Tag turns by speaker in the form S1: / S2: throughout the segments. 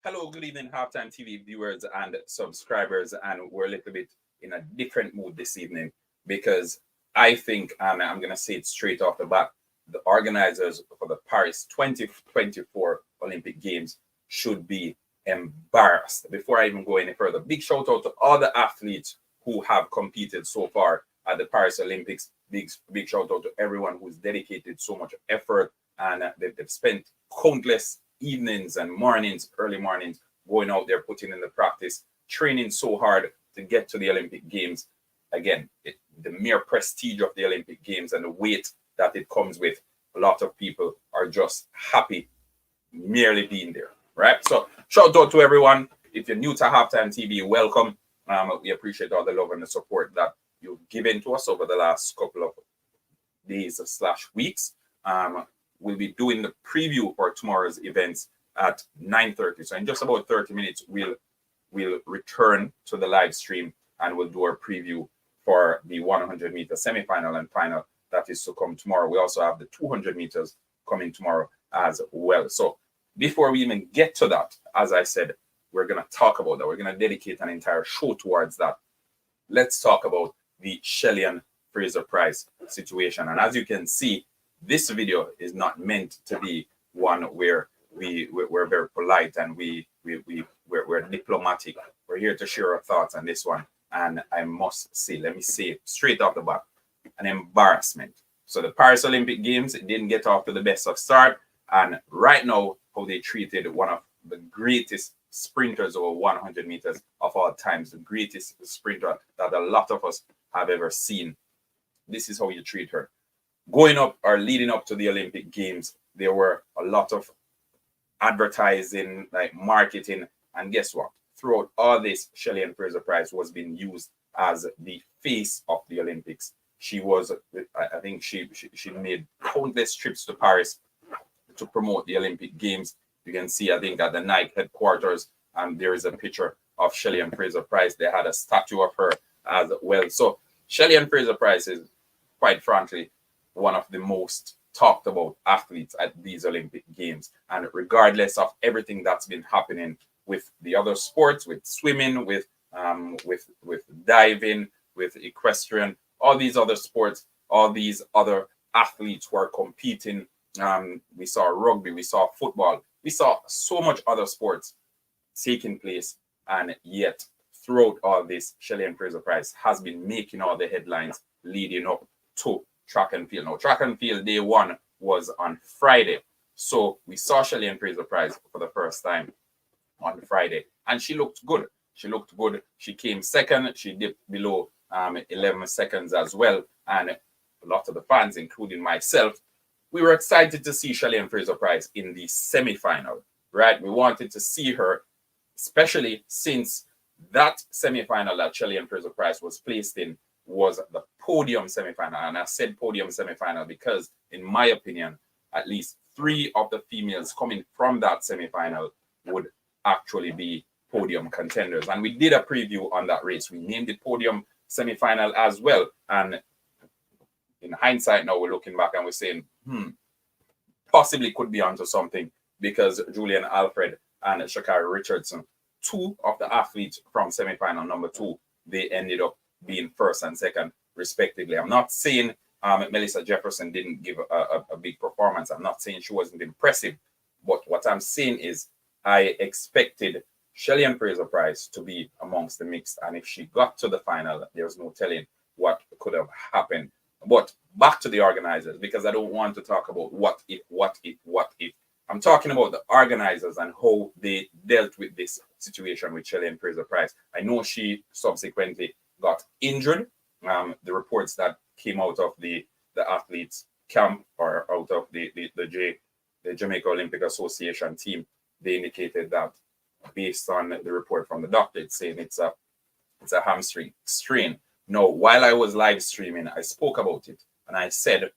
S1: Hello, good evening, Halftime TV viewers and subscribers. And we're a little bit in a different mood this evening because I think, and I'm going to say it straight off the bat, the organizers for the Paris 2024 Olympic Games should be embarrassed. Before I even go any further, big shout out to all the athletes who have competed so far at the Paris Olympics. Big shout out to everyone who's dedicated so much effort and they've spent countless evenings and mornings, early mornings, going out there, putting in the practice, training so hard to get to the Olympic Games. Again, the mere prestige of the Olympic Games and the weight that it comes with, a lot of people are just happy merely being there, right? So shout out to everyone. If you're new to Halftime TV, welcome. We appreciate all the love and the support that you've given to us over the last couple of days / weeks. We'll be doing the preview for tomorrow's events at 9:30. So in just about 30 minutes, we'll return to the live stream and we'll do our preview for the 100-meter semifinal and final that is to come tomorrow. We also have the 200 meters coming tomorrow as well. So before we even get to that, as I said, we're going to talk about that. We're going to dedicate an entire show towards that. Let's talk about the Shelly-Ann Fraser-Pryce situation. And as you can see, this video is not meant to be one where we're very polite and we're diplomatic. We're here to share our thoughts on this one. And I must say, let me say it straight off the bat, an embarrassment. So the Paris Olympic Games, it didn't get off to the best of start. And right now, how they treated one of the greatest sprinters over 100 meters of all times, the greatest sprinter that a lot of us have ever seen. This is how you treat her. Going up or leading up to the Olympic Games, there were a lot of advertising, like marketing, and guess what? Throughout all this, Shelly-Ann Fraser-Pryce was being used as the face of the Olympics. She was, I think she made countless trips to Paris to promote the Olympic Games. You can see, I think, at the Nike headquarters, there is a picture of Shelly-Ann Fraser-Pryce. They had a statue of her as well. So Shelly-Ann Fraser-Pryce is, quite frankly, one of the most talked about athletes at these Olympic Games. And regardless of everything that's been happening with the other sports, with swimming, with diving, with equestrian, all these other sports, all these other athletes who are competing. We saw rugby, we saw football, we saw so much other sports taking place. And yet, throughout all this, Shelly-Ann Fraser-Pryce has been making all the headlines leading up to track and field. Now, track and field day one was on Friday. So we saw Shelly-Ann Fraser-Pryce for the first time on Friday. And she looked good. She looked good. She came second. She dipped below 11 seconds as well. And a lot of the fans, including myself, we were excited to see Shelly-Ann Fraser-Pryce in the semifinal, right? We wanted to see her, especially since that semifinal that Shelly-Ann Fraser-Pryce was placed in was the podium semifinal. And I said podium semifinal because, in my opinion, at least 3 of the females coming from that semifinal would actually be podium contenders. And we did a preview on that race. We named it podium semifinal as well. And in hindsight now, we're looking back and we're saying, possibly could be onto something, because Julian Alfred and Sha'Carri Richardson, 2 of the athletes from semifinal number 2, they ended up being first and second respectively. I'm not saying Melissa Jefferson didn't give a big performance. I'm not saying she wasn't impressive. But what I'm saying is I expected Shelly-Ann Fraser-Pryce to be amongst the mix. And if she got to the final, there's no telling what could have happened. But back to the organizers, because I don't want to talk about what if. I'm talking about the organizers and how they dealt with this situation with Shelly-Ann Fraser-Pryce. I know she subsequently got injured. The reports that came out of the athletes camp or out of the Jamaica Olympic Association team, they indicated that based on the report from the doctor, it's saying it's a hamstring strain. Now, while I was live streaming, I spoke about it and I said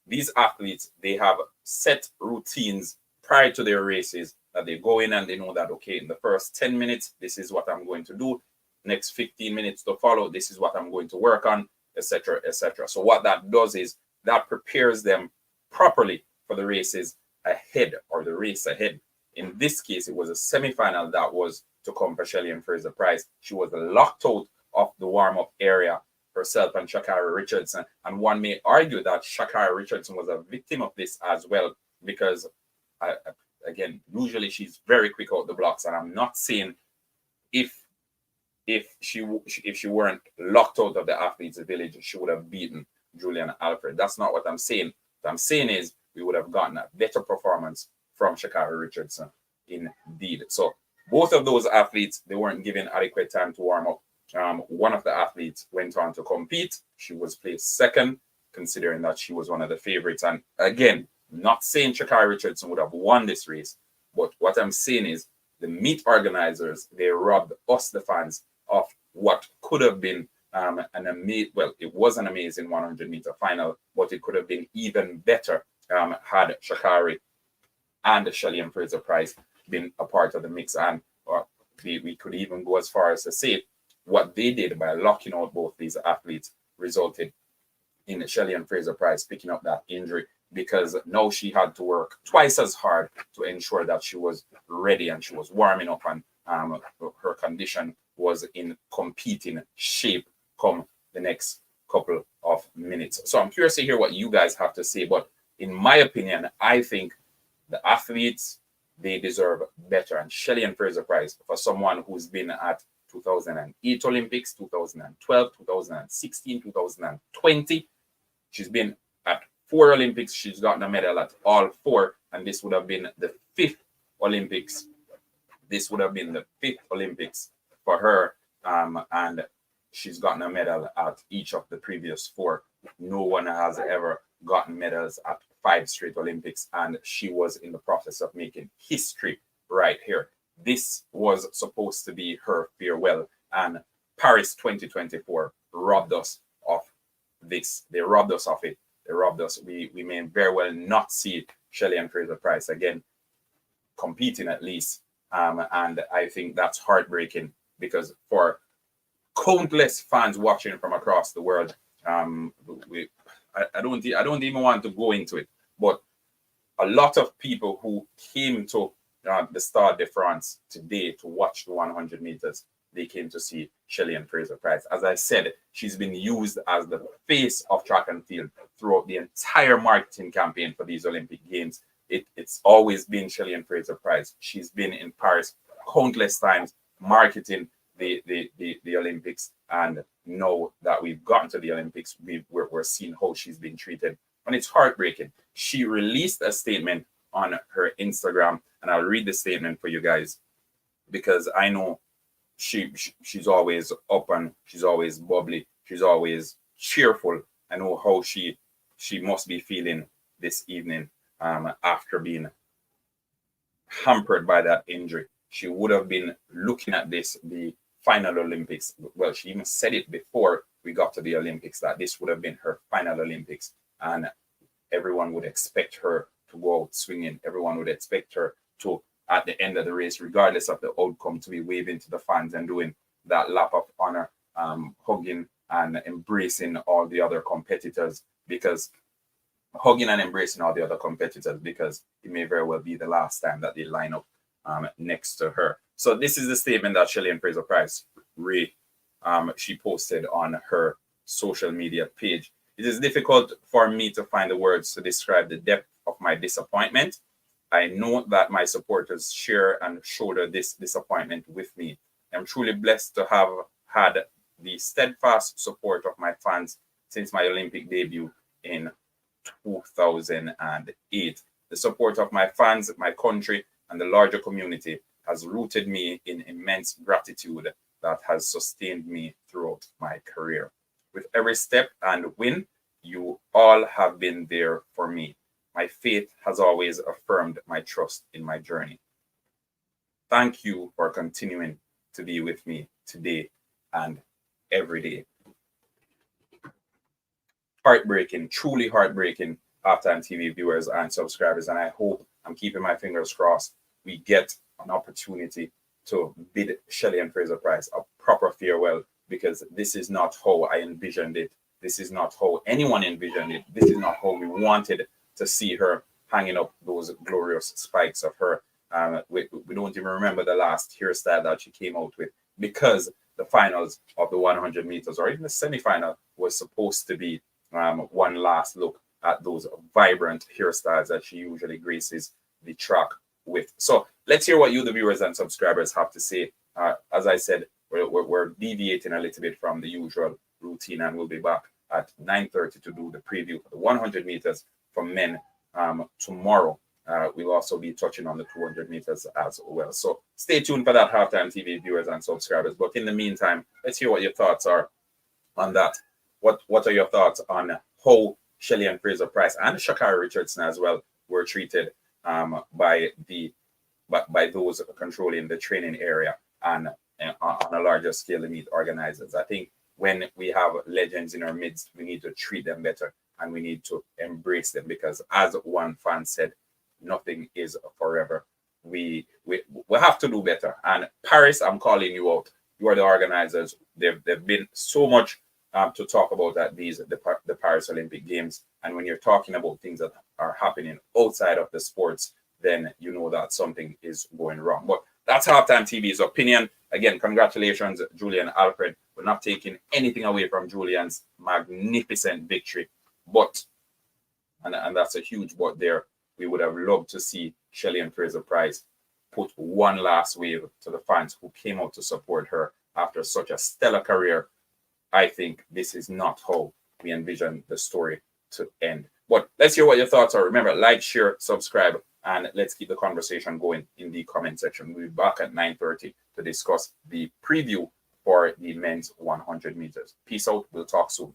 S1: these athletes, they have set routines prior to their races that they go in and they know that, okay, in the first 10 minutes, this is what I'm going to do. Next 15 minutes to follow, this is what I'm going to work on, etc., etc. So what that does is that prepares them properly for the races ahead or the race ahead. In this case, it was a semi-final that was to come for Shelly-Ann Fraser-Pryce. She was locked out of the warm-up area, herself and Sha'Carri Richardson. And one may argue that Sha'Carri Richardson was a victim of this as well, because, again, usually she's very quick out the blocks. And I'm not saying if she weren't locked out of the athletes village, she would have beaten Julian Alfred. That's not what I'm saying. What I'm saying is we would have gotten a better performance from Sha'Carri Richardson indeed. So both of those athletes, they weren't given adequate time to warm up. One of the athletes went on to compete. She was placed second, considering that she was one of the favorites. And again, not saying Sha'Carri Richardson would have won this race, but what I'm saying is the meet organizers, they robbed us, the fans, of what could have been it was an amazing 100-meter final, but it could have been even better had Sha'Carri and Shelly-Ann Fraser-Pryce been a part of the mix. And we could even go as far as to say what they did by locking out both these athletes resulted in Shelly-Ann Fraser-Pryce picking up that injury, because now she had to work twice as hard to ensure that she was ready and she was warming up, and her condition was in competing shape come the next couple of minutes. So I'm curious to hear what you guys have to say, but in my opinion, I think the athletes, they deserve better. And Shelly-Ann Fraser-Pryce, for someone who's been at 2008 Olympics, 2012, 2016, 2020, she's been at 4 Olympics. She's gotten a medal at all 4, and this would have been the 5th Olympics. This would have been the 5th Olympics for her, and she's gotten a medal at each of the previous 4. No one has ever gotten medals at 5 straight Olympics, and she was in the process of making history right here. This was supposed to be her farewell, and Paris 2024 robbed us of this. They robbed us of it. They robbed us. We may very well not see Shelly-Ann Fraser-Pryce again competing, at least. And I think that's heartbreaking, because for countless fans watching from across the world, I don't even want to go into it, but a lot of people who came to the Stade de France today to watch the 100 meters, they came to see Shelly-Ann Fraser-Pryce. As I said, she's been used as the face of track and field throughout the entire marketing campaign for these Olympic Games. It's always been Shelly-Ann Fraser-Pryce. She's been in Paris countless times marketing the Olympics, and now that we've gotten to the Olympics, we're seeing how she's been treated, and it's heartbreaking. She released a statement on her Instagram, and I'll read the statement for you guys, because I know she's always up and she's always bubbly, she's always cheerful. I know how she must be feeling this evening after being hampered by that injury. She would have been looking at this, the final Olympics. Well, she even said it before we got to the Olympics, that this would have been her final Olympics, and everyone would expect her to go out swinging. Everyone would expect her to, at the end of the race, regardless of the outcome, to be waving to the fans and doing that lap of honor, hugging and embracing all the other competitors, because it may very well be the last time that they line up next to her. So this is the statement that Shelly-Ann Fraser-Pryce she posted on her social media page. It is difficult for me to find the words to describe the depth of my disappointment. I know that my supporters share and shoulder this disappointment with me. I'm truly blessed to have had the steadfast support of my fans since my Olympic debut in 2008. The support of my fans, my country, and the larger community has rooted me in immense gratitude that has sustained me throughout my career. With every step and win, you all have been there for me. My faith has always affirmed my trust in my journey. Thank you for continuing to be with me today and every day. Heartbreaking, truly heartbreaking, Halftime TV viewers and subscribers, and I hope, I'm keeping my fingers crossed, we get an opportunity to bid Shelly-Ann Fraser-Pryce a proper farewell, because this is not how I envisioned it. This is not how anyone envisioned it. This is not how we wanted to see her hanging up those glorious spikes of her We don't even remember the last hairstyle that she came out with, because the finals of the 100 meters or even the semi-final was supposed to be one last look at those vibrant hairstyles that she usually graces the track with. So let's hear what you, the viewers and subscribers, have to say. As I said, we're deviating a little bit from the usual routine, and we'll be back at 9:30 to do the preview for the 100 meters for men tomorrow. We'll also be touching on the 200 meters as well. So stay tuned for that, Halftime TV viewers and subscribers. But in the meantime, let's hear what your thoughts are on that. What are your thoughts on how Shelly-Ann Fraser-Pryce and Sha'Carri Richardson as well were treated by those controlling the training area and on a larger scale, the meet organizers? I think when we have legends in our midst, we need to treat them better and we need to embrace them, because as one fan said, nothing is forever. We have to do better. And Paris, I'm calling you out. You are the organizers. They've been so much to talk about at the Paris Olympic Games. And when you're talking about things that are happening outside of the sports, then you know that something is going wrong. But that's Halftime TV's opinion. Again, congratulations, Julian Alfred. We're not taking anything away from Julian's magnificent victory. But, and that's a huge but there, we would have loved to see Shelly-Ann Fraser-Pryce put one last wave to the fans who came out to support her after such a stellar career. I think this is not how we envision the story to end. But let's hear what your thoughts are. Remember, like, share, subscribe, and let's keep the conversation going in the comment section. We'll be back at 9:30 to discuss the preview for the men's 100 meters. Peace out. We'll talk soon.